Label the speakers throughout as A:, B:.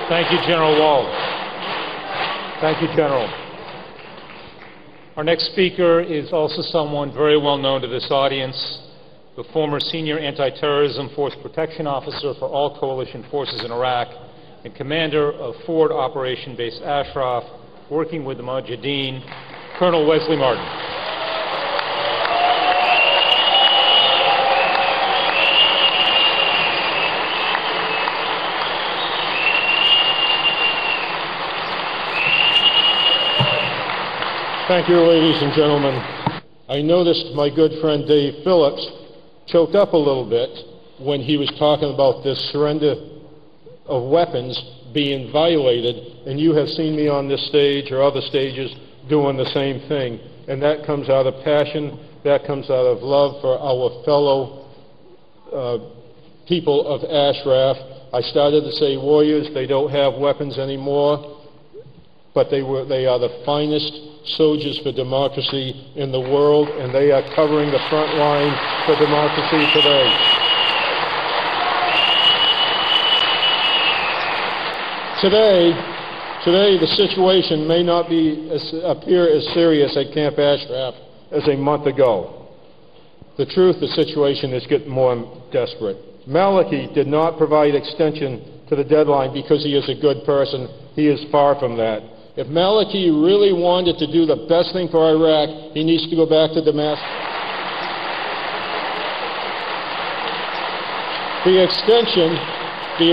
A: Thank you, General Wald. Thank you, General. Our next speaker is also someone very well known to this audience, the former Senior Anti-Terrorism Force Protection Officer for all coalition forces in Iraq and commander of Forward Operation Base Ashraf, working with the Mujahideen, Colonel Wesley Martin.
B: Thank you, ladies and gentlemen. I noticed my good friend Dave Phillips choked up a little bit when he was talking about this surrender of weapons being violated, and you have seen me on this stage or other stages doing the same thing. And that comes out of passion, that comes out of love for our fellow people of Ashraf. I started to say warriors, they don't have weapons anymore, but they are the finest soldiers for democracy in the world, and they are covering the front line for democracy today. Today, the situation may not appear as serious at Camp Ashraf as a month ago. The truth, the situation is getting more desperate. Maliki did not provide extension to the deadline because he is a good person. He is far from that. If Maliki really wanted to do the best thing for Iraq, he needs to go back to Damascus. The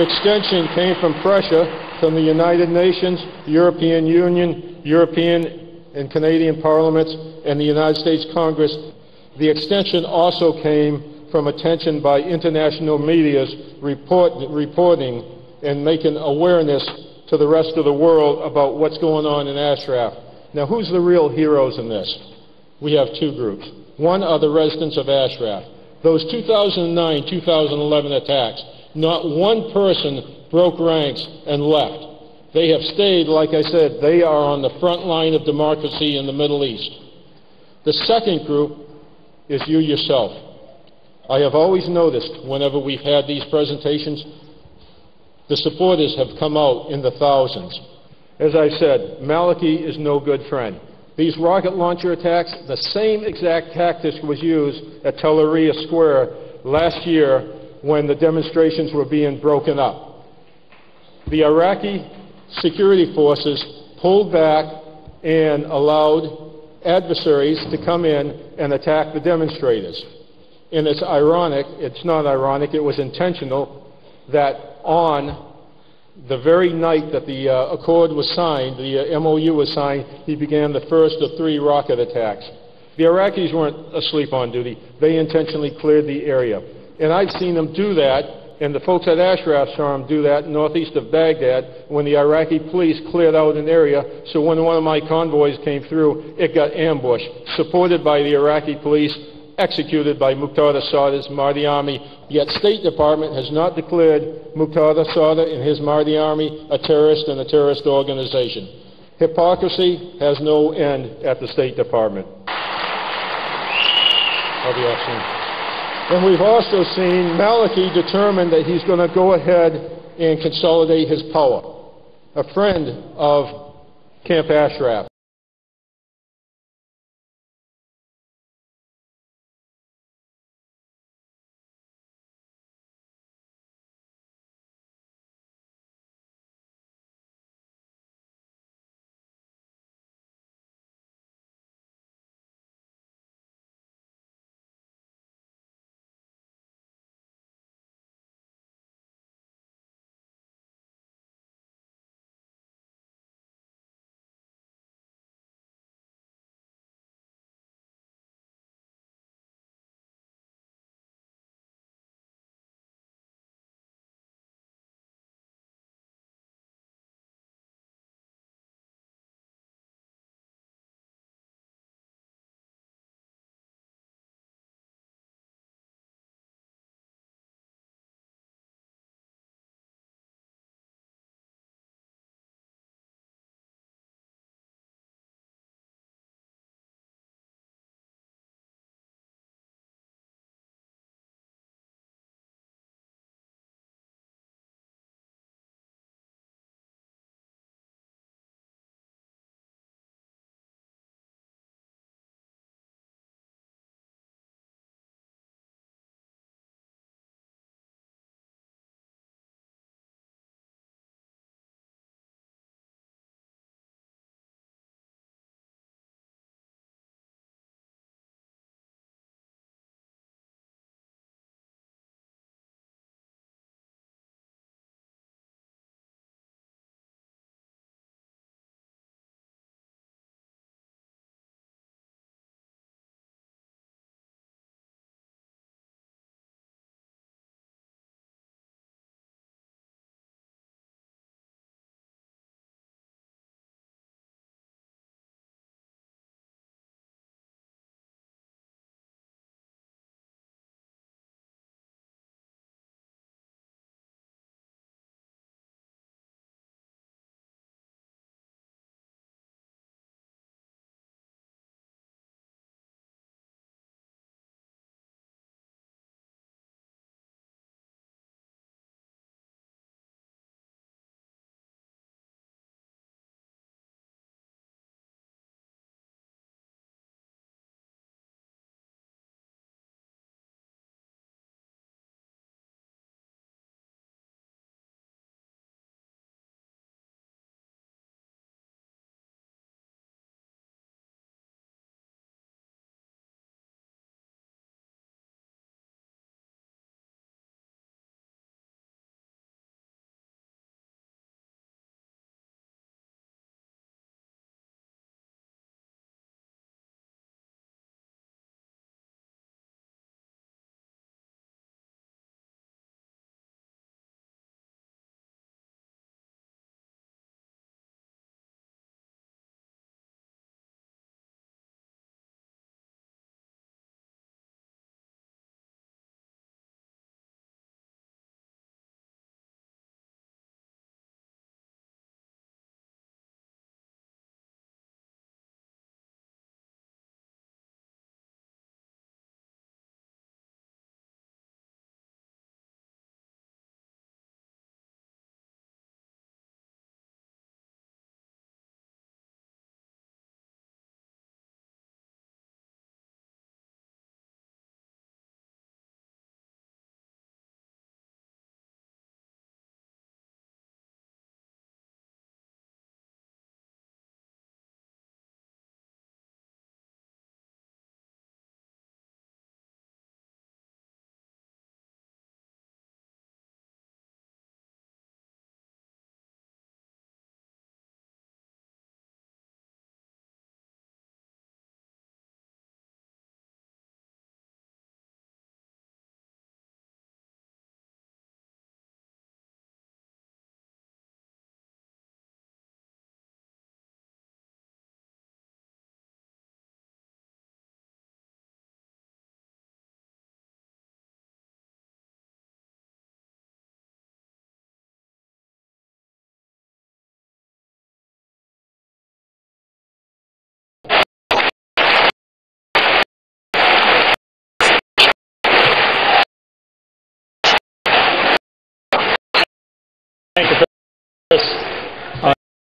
B: extension came from pressure from the United Nations, the European Union, European and Canadian parliaments, and the United States Congress. The extension also came from attention by international media's reporting and making awareness to the rest of the world about what's going on in Ashraf. Now, who's the real heroes in this? We have two groups. One are the residents of Ashraf. Those 2009, 2011 attacks, not one person broke ranks and left. They have stayed, like I said, they are on the front line of democracy in the Middle East. The second group is you yourself. I have always noticed whenever we've had these presentations, the supporters have come out in the thousands. As I said, Maliki is no good friend. These rocket launcher attacks, the same exact tactics was used at Tel Aviv Square last year when the demonstrations were being broken up. The Iraqi security forces pulled back and allowed adversaries to come in and attack the demonstrators. And it's ironic, it's not ironic, it was intentional, that on the very night that the accord was signed, the MOU was signed, he began the first of 3 rocket attacks. The Iraqis weren't asleep on duty. They intentionally cleared the area. And I've seen them do that, and the folks at Ashraf saw them do that northeast of Baghdad when the Iraqi police cleared out an area, so when one of my convoys came through, it got ambushed, supported by the Iraqi police, executed by Muqtada Sadr's Mahdi Army, yet State Department has not declared Muqtada Sadr and his Mahdi Army a terrorist and a terrorist organization. Hypocrisy has no end at the State Department. And we've also seen Maliki determined that he's going to go ahead and consolidate his power. A friend of Camp Ashraf.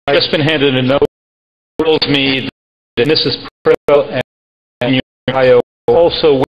A: I've just been handed a note that tells me that Mrs. Pro and Ohio also